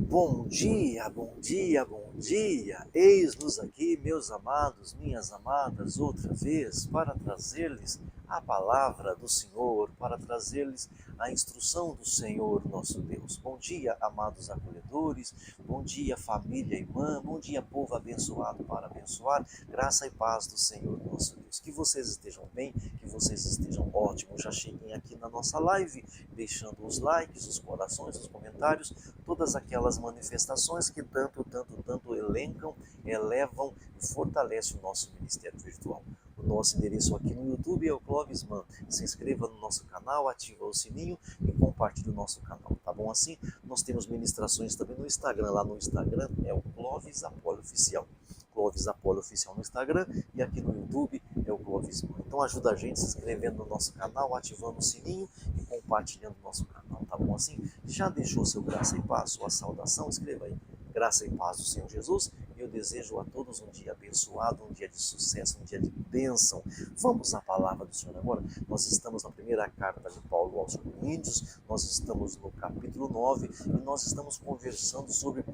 Bom dia, bom dia, bom dia! Eis-nos aqui, meus amados, minhas amadas, outra vez para trazer-lhes a palavra do Senhor, para trazer-lhes a instrução do Senhor, nosso Deus. Bom dia, amados acolhedores, bom dia, família irmã, bom dia, povo abençoado para abençoar, graça e paz do Senhor, nosso Deus. Que vocês estejam bem, que vocês estejam ótimos. Já cheguem aqui na nossa live, deixando os likes, os corações, os comentários, todas aquelas manifestações que tanto elencam, elevam e fortalecem o nosso ministério virtual. O nosso endereço aqui no YouTube é o Clovis Man. Se inscreva no nosso canal, ativa o sininho e compartilhe o nosso canal, tá bom assim? Nós temos ministrações também no Instagram, lá no Instagram é o Clovis Apolo Oficial. Clovis Apolo Oficial no Instagram e aqui no YouTube é o Clovis Man. Então ajuda a gente se inscrevendo no nosso canal, ativando o sininho e compartilhando o nosso canal, tá bom assim? Já deixou seu graça e paz, sua saudação? Escreva aí, graça e paz do Senhor Jesus. Eu desejo a todos um dia abençoado, um dia de sucesso, um dia de bênção. Vamos à palavra do Senhor agora. Nós estamos na primeira carta de Paulo aos Coríntios, nós estamos no capítulo 9 e nós estamos conversando sobre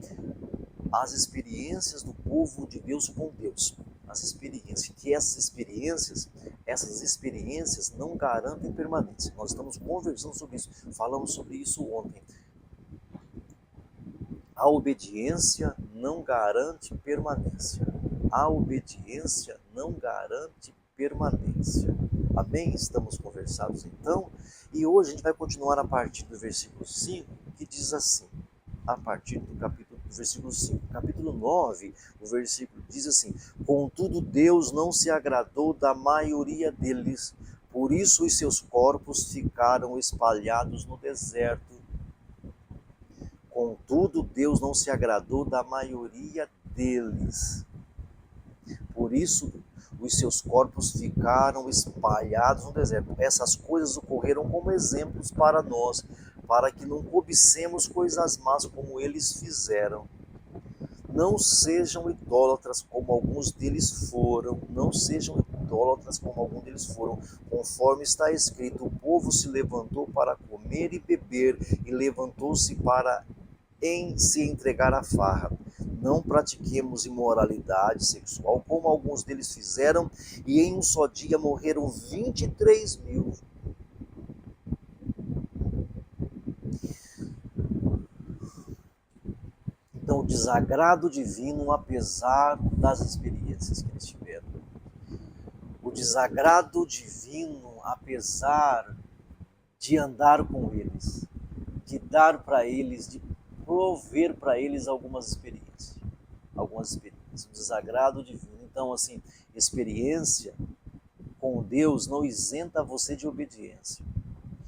as experiências do povo de Deus com Deus. As experiências, que essas experiências não garantem permanência. Nós estamos conversando sobre isso, falamos sobre isso ontem. A obediência não garante permanência. A obediência não garante permanência. Amém? Estamos conversados então. E hoje a gente vai continuar a partir do versículo 5, que diz assim, a partir do versículo 5. Capítulo 9, o versículo diz assim: contudo Deus não se agradou da maioria deles, por isso os seus corpos ficaram espalhados no deserto. Contudo, Deus não se agradou da maioria deles. Por isso, os seus corpos ficaram espalhados no deserto. Essas coisas ocorreram como exemplos para nós, para que não cobicemos coisas más como eles fizeram. Não sejam idólatras como alguns deles foram. Não sejam idólatras como alguns deles foram. Conforme está escrito, o povo se levantou para comer e beber, e levantou-se para se entregar à farra. Não pratiquemos imoralidade sexual, como alguns deles fizeram, e em um só dia morreram 23 mil. Então, o desagrado divino, apesar das experiências que eles tiveram. O desagrado divino, apesar de andar com eles, de dar para eles, de prover para eles algumas experiências. O desagrado divino. Então, assim, experiência com Deus não isenta você de obediência.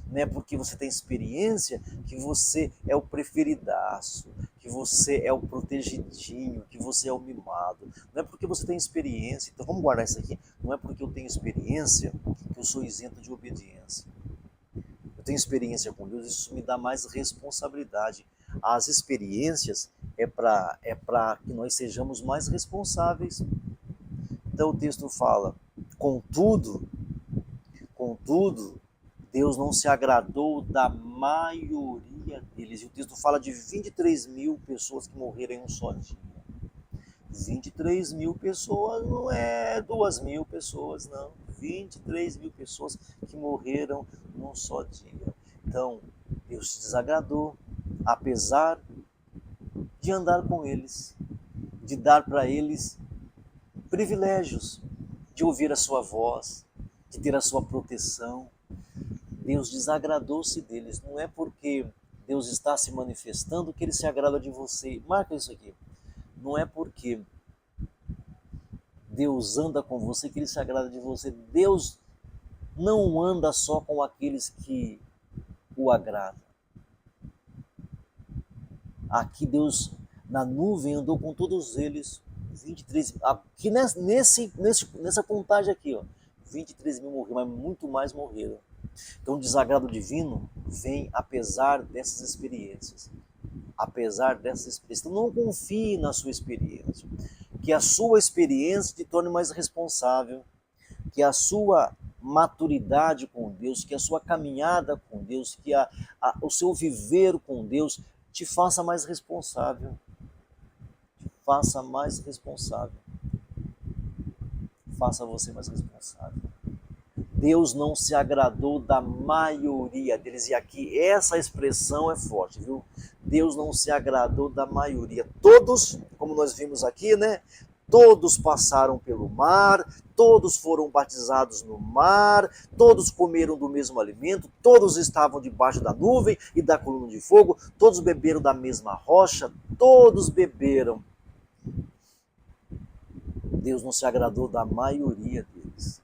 Não é porque você tem experiência que você é o preferidaço, que você é o protegidinho, que você é o mimado. Não é porque você tem experiência, então vamos guardar isso aqui, não é porque eu tenho experiência que eu sou isento de obediência. Eu tenho experiência com Deus, isso me dá mais responsabilidade. As experiências é para que nós sejamos mais responsáveis. Então o texto fala, contudo, Deus não se agradou da maioria deles. E o texto fala de 23 mil pessoas que morreram em um só dia. 23 mil pessoas não é 2 mil pessoas, não. 23 mil pessoas que morreram num só dia. Então, Deus se desagradou, apesar de andar com eles, de dar para eles privilégios, de ouvir a sua voz, de ter a sua proteção. Deus desagradou-se deles. Não é porque Deus está se manifestando que ele se agrada de você. Marca isso aqui. Não é porque Deus anda com você que ele se agrada de você. Deus não anda só com aqueles que o agradam. Aqui Deus, na nuvem, andou com todos eles. 23, aqui nessa contagem aqui, ó, 23 mil morreram, mas muito mais morreram. Então o desagrado divino vem apesar dessas experiências. Apesar dessas experiências. Então não confie na sua experiência. Que a sua experiência te torne mais responsável. Que a sua maturidade com Deus, que a sua caminhada com Deus, que o seu viver com Deus te faça mais responsável. Te faça mais responsável. Faça você mais responsável. Deus não se agradou da maioria deles. E aqui, essa expressão é forte, viu? Deus não se agradou da maioria. Todos, como nós vimos aqui, né? Todos passaram pelo mar, todos foram batizados no mar, todos comeram do mesmo alimento, todos estavam debaixo da nuvem e da coluna de fogo, todos beberam da mesma rocha, todos beberam. Deus não se agradou da maioria deles.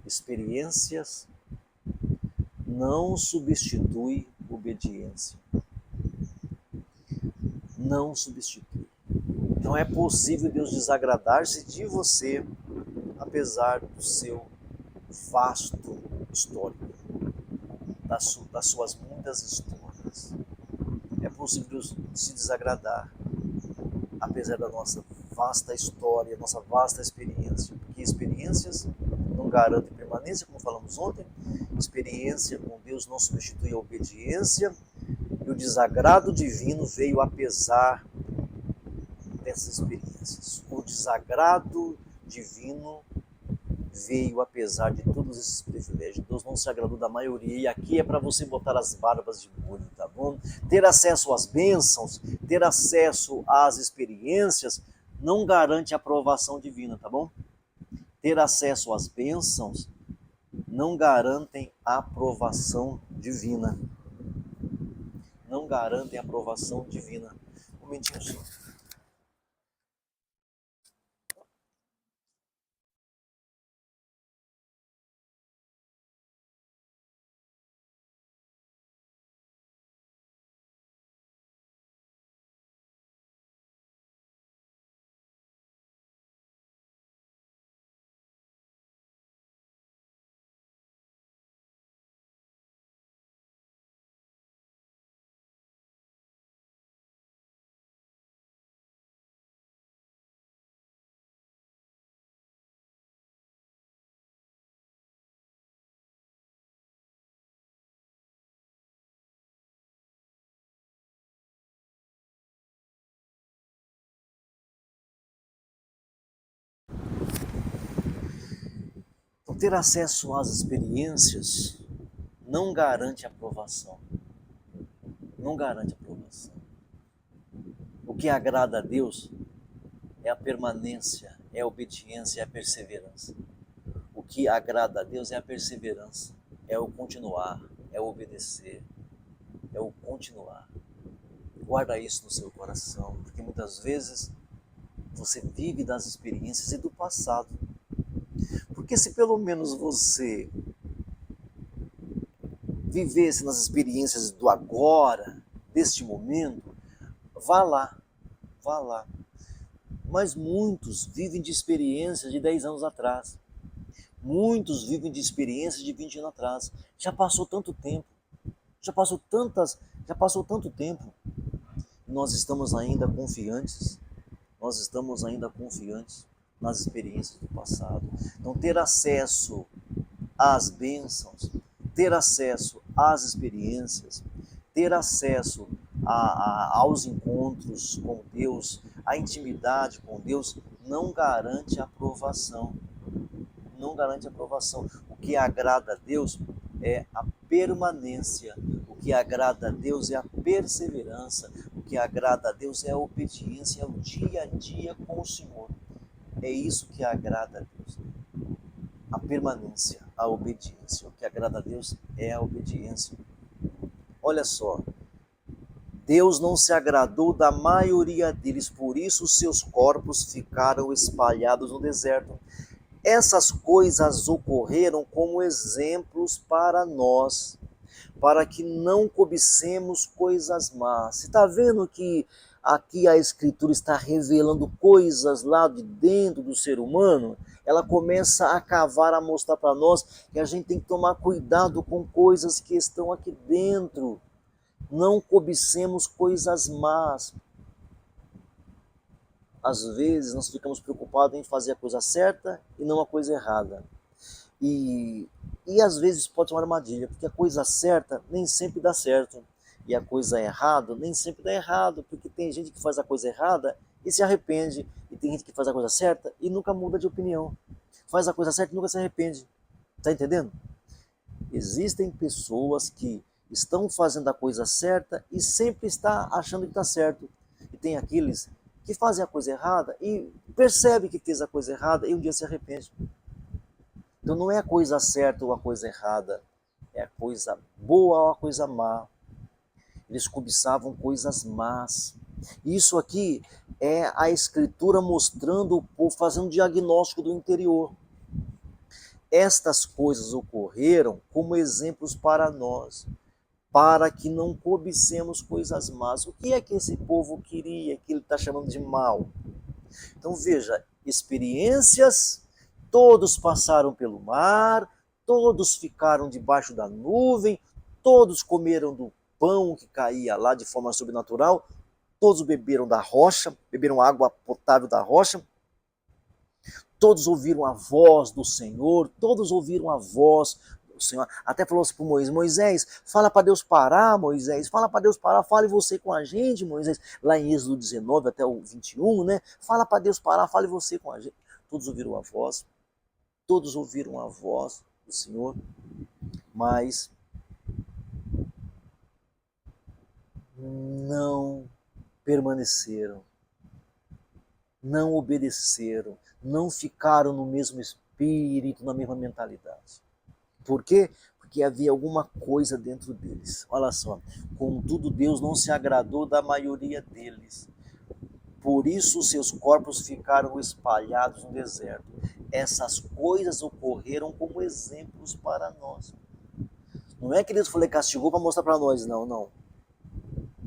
Experiências não substitui obediência. Não substitui. Não é possível Deus desagradar-se de você, apesar do seu vasto histórico, das suas muitas histórias. É possível Deus se desagradar, apesar da nossa vasta história, nossa vasta experiência. Porque experiências não garantem permanência, como falamos ontem. Experiência com Deus não substitui a obediência. E o desagrado divino veio apesar dessas experiências. O desagrado divino veio apesar de todos esses privilégios. Deus não se agradou da maioria. E aqui é para você botar as barbas de molho, tá bom? Ter acesso às bênçãos, ter acesso às experiências, não garante a aprovação divina, tá bom? Ter acesso às bênçãos não garantem a aprovação divina. Não garantem a aprovação divina. Um momentinho, gente. Então, ter acesso às experiências não garante aprovação. Não garante aprovação. O que agrada a Deus é a permanência, é a obediência, é a perseverança. O que agrada a Deus é a perseverança, é o continuar, é o obedecer, é o continuar. Guarda isso no seu coração, porque muitas vezes você vive das experiências e do passado. Porque se pelo menos você vivesse nas experiências do agora, deste momento, vá lá, vá lá. Mas muitos vivem de experiências de 10 anos atrás. Muitos vivem de experiências de 20 anos atrás. Já passou tanto tempo. Já passou tanto tempo. Nós estamos ainda confiantes. Nós estamos ainda confiantes nas experiências do passado. Então, ter acesso às bênçãos, ter acesso às experiências, ter acesso aos encontros com Deus, a intimidade com Deus, não garante aprovação. Não garante aprovação. O que agrada a Deus é a permanência. O que agrada a Deus é a perseverança. O que agrada a Deus é a obediência, é o dia a dia com o Senhor. É isso que agrada a Deus. A permanência, a obediência. O que agrada a Deus é a obediência. Olha só, Deus não se agradou da maioria deles, por isso seus corpos ficaram espalhados no deserto. Essas coisas ocorreram como exemplos para nós, para que não cobicemos coisas más. Você está vendo que aqui a Escritura está revelando coisas lá de dentro do ser humano? Ela começa a cavar, a mostrar para nós que a gente tem que tomar cuidado com coisas que estão aqui dentro. Não cobicemos coisas más. Às vezes nós ficamos preocupados em fazer a coisa certa e não a coisa errada. E às vezes pode ser uma armadilha, porque a coisa certa nem sempre dá certo. e a coisa é errada, nem sempre dá errado, porque tem gente que faz a coisa errada e se arrepende, e tem gente que faz a coisa certa e nunca muda de opinião. Faz a coisa certa e nunca se arrepende. Tá entendendo? Existem pessoas que estão fazendo a coisa certa e sempre está achando que está certo. E tem aqueles que fazem a coisa errada e percebe que fez a coisa errada e um dia se arrepende. Então não é a coisa certa ou a coisa errada, é a coisa boa ou a coisa má. Eles cobiçavam coisas más. Isso aqui é a escritura mostrando o povo, fazendo um diagnóstico do interior. Estas coisas ocorreram como exemplos para nós, para que não cobicemos coisas más. O que é que esse povo queria, que ele está chamando de mal? Então veja, experiências, todos passaram pelo mar, todos ficaram debaixo da nuvem, todos comeram do pão que caía lá de forma sobrenatural, todos beberam da rocha, beberam água potável da rocha, todos ouviram a voz do Senhor, todos ouviram a voz do Senhor. Até falou assim para Moisés, Moisés, fala para Deus parar, Moisés, fala para Deus parar, fale você com a gente, Moisés. Lá em Êxodo 19 até o 21, né? Fala para Deus parar, fale você com a gente. Todos ouviram a voz do Senhor, mas não permaneceram, não obedeceram, não ficaram no mesmo espírito, na mesma mentalidade. Por quê? Porque havia alguma coisa dentro deles. Olha só, contudo Deus não se agradou da maioria deles. Por isso seus corpos ficaram espalhados no deserto. Essas coisas ocorreram como exemplos para nós. Não é que Deus falou castigou para mostrar para nós, não.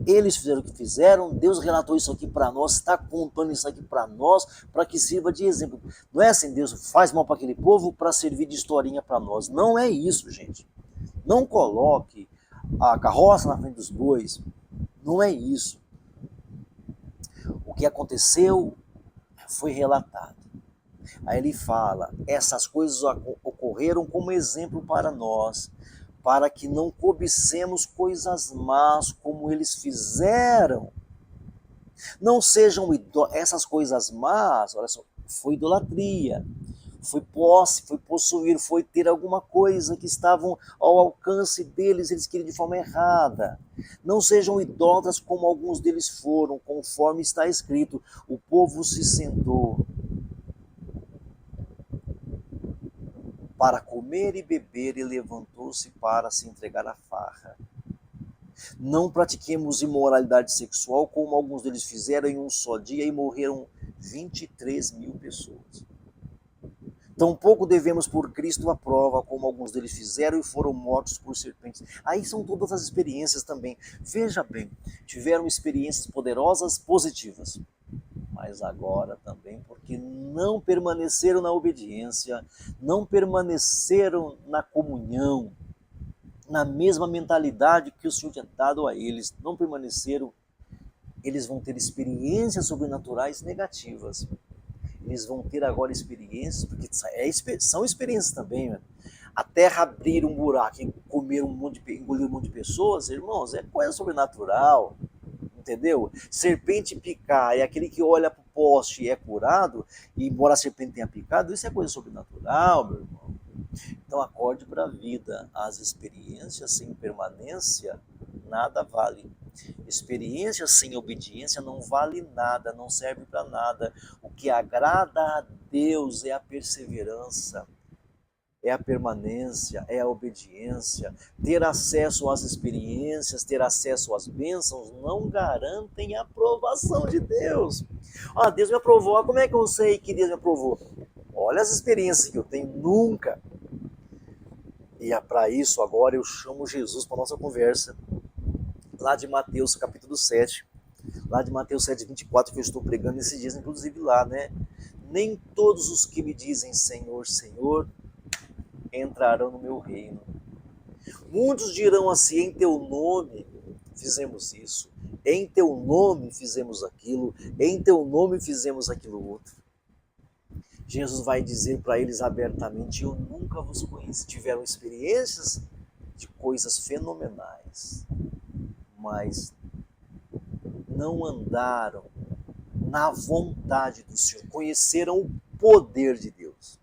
Eles fizeram o que fizeram, Deus relatou isso aqui para nós, está contando isso aqui para nós, para que sirva de exemplo. Não é assim, Deus faz mal para aquele povo para servir de historinha para nós. Não é isso, gente. Não coloque a carroça na frente dos bois. Não é isso. O que aconteceu foi relatado. Aí ele fala, essas coisas ocorreram como exemplo para nós, para que não cobicemos coisas más como eles fizeram. Não sejam essas coisas más, olha só, foi idolatria, foi posse, foi possuir, foi ter alguma coisa que estavam ao alcance deles, eles queriam de forma errada. Não sejam idólatras como alguns deles foram, conforme está escrito, o povo se sentou para comer e beber e levantou-se para se entregar à farra. Não pratiquemos imoralidade sexual como alguns deles fizeram em um só dia e morreram 23 mil pessoas. Tampouco devemos pôr Cristo à prova como alguns deles fizeram e foram mortos por serpentes. Aí são todas as experiências também. Veja bem, tiveram experiências poderosas, positivas. Mas agora também porque não permaneceram na obediência, não permaneceram na comunhão, na mesma mentalidade que o Senhor tinha dado a eles, não permaneceram, eles vão ter experiências sobrenaturais negativas. Eles vão ter agora experiências, porque são experiências também, né? A terra abrir um buraco e engolir um monte de pessoas, irmãos, é coisa sobrenatural. Entendeu? Serpente picar é aquele que olha para o poste e é curado, e embora a serpente tenha picado, isso é coisa sobrenatural, meu irmão. Então acorde para a vida. As experiências sem permanência nada vale. Experiência sem obediência não vale nada, não serve para nada. O que agrada a Deus é a perseverança, é a permanência, é a obediência. Ter acesso às experiências, ter acesso às bênçãos não garantem a aprovação de Deus. Ah, Deus me aprovou. Como é que eu sei que Deus me aprovou? Olha as experiências que eu tenho, nunca. E para isso agora eu chamo Jesus para a nossa conversa. Lá de Mateus capítulo 7. Lá de Mateus 7, 24, que eu estou pregando esses dias, inclusive lá, né? Nem todos os que me dizem Senhor, Senhor, entrarão no meu reino. Muitos dirão assim, em teu nome fizemos isso, em teu nome fizemos aquilo, em teu nome fizemos aquilo outro. Jesus vai dizer para eles abertamente, eu nunca vos conheci. Tiveram experiências de coisas fenomenais, mas não andaram na vontade do Senhor, conheceram o poder de Deus.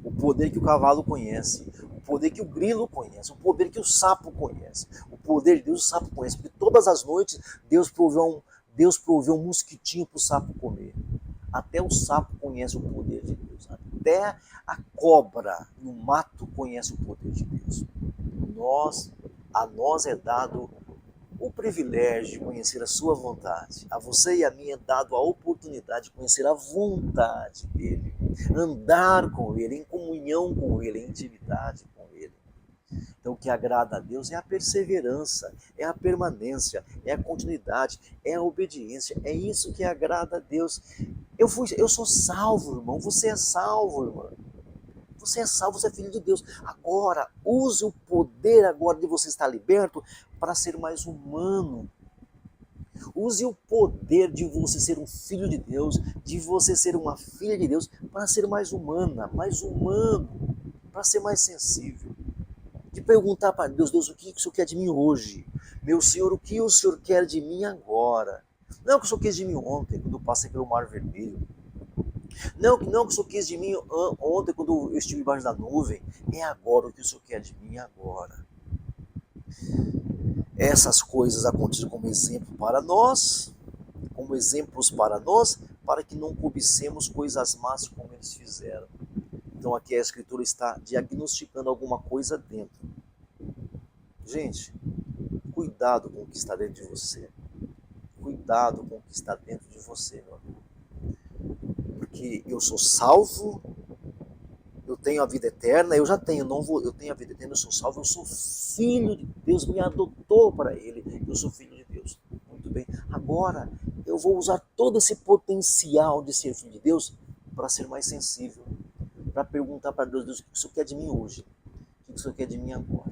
O poder que o cavalo conhece, o poder que o grilo conhece, o poder que o sapo conhece, o poder de Deus o sapo conhece, porque todas as noites Deus proveu um mosquitinho para o sapo comer. Até o sapo conhece o poder de Deus, até a cobra no mato conhece o poder de Deus. A nós é dado o privilégio de conhecer a sua vontade. A você e a mim é dado a oportunidade de conhecer a vontade dele, andar com ele, em comunhão com ele, em intimidade com ele. Então o que agrada a Deus é a perseverança, é a permanência, é a continuidade, é a obediência. É isso que agrada a Deus. Eu sou salvo, irmão. Você é salvo, irmão. Você é salvo, você é filho de Deus. Agora, use o poder agora de você estar liberto para ser mais humano. Use o poder de você ser um filho de Deus, de você ser uma filha de Deus, para ser mais humana, mais humano, para ser mais sensível. De perguntar para Deus, Deus, o que o Senhor quer de mim hoje? Meu Senhor, o que o Senhor quer de mim agora? Não o que o Senhor quis de mim ontem, quando eu passei pelo Mar Vermelho. Não que o Senhor quis de mim ontem, quando eu estive embaixo da nuvem. É agora o que o Senhor quer de mim agora. Essas coisas acontecem como exemplo para nós, como exemplos para nós, para que não cobicemos coisas más como eles fizeram. Então aqui a Escritura está diagnosticando alguma coisa dentro. Gente, cuidado com o que está dentro de você. Cuidado com o que está dentro de você, meu amigo. Porque eu sou salvo, eu tenho a vida eterna, eu tenho a vida eterna, eu sou salvo, eu sou filho de Deus, me adotou para ele, eu sou filho de Deus. Muito bem, agora eu vou usar todo esse potencial de ser filho de Deus para ser mais sensível, para perguntar para Deus, Deus, o que o Senhor quer de mim hoje? O que o Senhor quer de mim agora?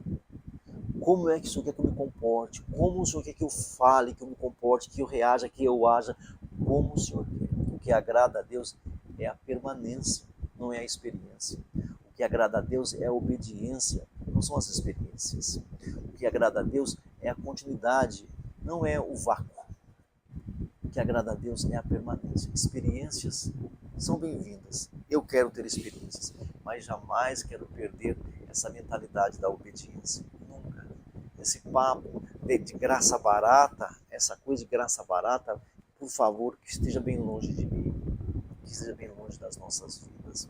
Como é que o Senhor quer que eu me comporte? Como o Senhor quer que eu fale, que eu me comporte, que eu reaja, que eu haja? Como o Senhor quer. O que agrada a Deus é a permanência, não é a experiência. O que agrada a Deus é a obediência, não são as experiências. O que agrada a Deus é a continuidade, não é o vácuo. O que agrada a Deus é a permanência. Experiências são bem-vindas. Eu quero ter experiências, mas jamais quero perder essa mentalidade da obediência. Nunca. Esse papo de graça barata, essa coisa de graça barata, por favor, que esteja bem longe de mim, que esteja bem longe das nossas vidas.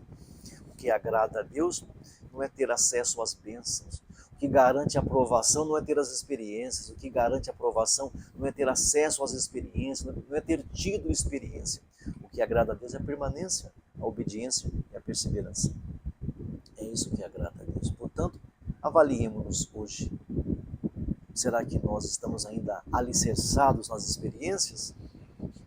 O que agrada a Deus não é ter acesso às bênçãos. O que garante a aprovação não é ter as experiências. O que garante a aprovação não é ter acesso às experiências, não é ter tido experiência. O que agrada a Deus é a permanência, a obediência e a perseverança. É isso que agrada a Deus. Portanto, avaliemos-nos hoje. Será que nós estamos ainda alicerçados nas experiências?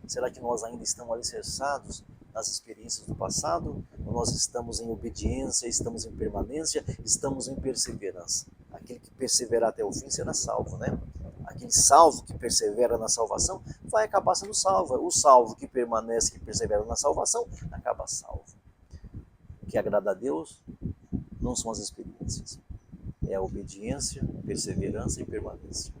Será que nós ainda estamos alicerçados nas experiências do passado? Ou nós estamos em obediência, estamos em permanência, estamos em perseverança? Aquele que perseverar até o fim será salvo, né? Aquele salvo que persevera na salvação vai acabar sendo salvo. O salvo que permanece, que persevera na salvação, acaba salvo. O que agrada a Deus não são as experiências. É a obediência, perseverança e permanência.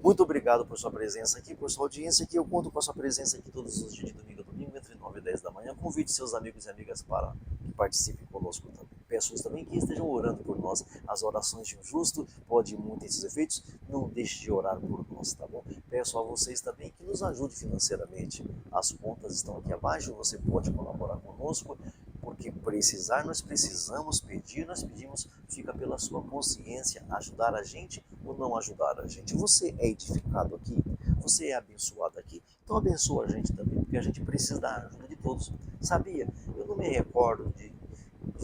Muito obrigado por sua presença aqui, por sua audiência aqui. Eu conto com a sua presença aqui todos os dias de domingo a domingo, entre 9 e 10 da manhã. Convide seus amigos e amigas para que participem conosco também. Peço também que estejam orando por nós. As orações de um justo podem muito esses efeitos. Não deixe de orar por nós, tá bom? Peço a vocês também que nos ajude financeiramente. As contas estão aqui abaixo, você pode colaborar conosco. Porque precisar, nós precisamos pedir, nós pedimos, fica pela sua consciência ajudar a gente ou não ajudar a gente. Você é edificado aqui, você é abençoado aqui, então abençoa a gente também, porque a gente precisa da ajuda de todos. Sabia? Eu não me recordo de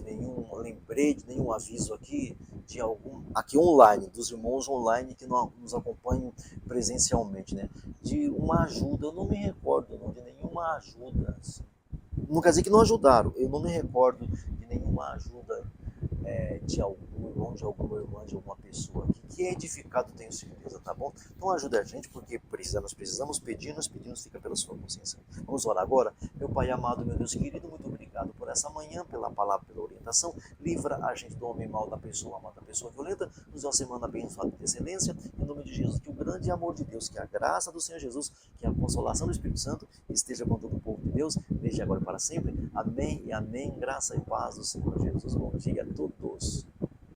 nenhum lembrete, de nenhum aviso aqui, de algum, aqui online, dos irmãos online que nos acompanham presencialmente, né? De uma ajuda, eu não me recordo não, de nenhuma ajuda, assim. Não quer dizer que não ajudaram, eu não me recordo de nenhuma ajuda de algum algum irmão, de alguma irmã, de alguma pessoa aqui que é edificado, tenho certeza, tá bom? Então ajuda a gente, porque precisamos pedir, nós pedimos, fica pela sua consciência. Vamos orar agora? Meu Pai amado, meu Deus querido, muito obrigado por essa manhã, pela palavra, pela orientação. Livra a gente do homem mau, da pessoa amada, da pessoa violenta. Nos dá uma semana abençoada de excelência. Em nome de Jesus, que o grande amor de Deus, que a graça do Senhor Jesus, que a consolação do Espírito Santo esteja com todo o povo de Deus, desde agora e para sempre. Amém e amém. Graça e paz do Senhor Jesus. Bom dia a todos.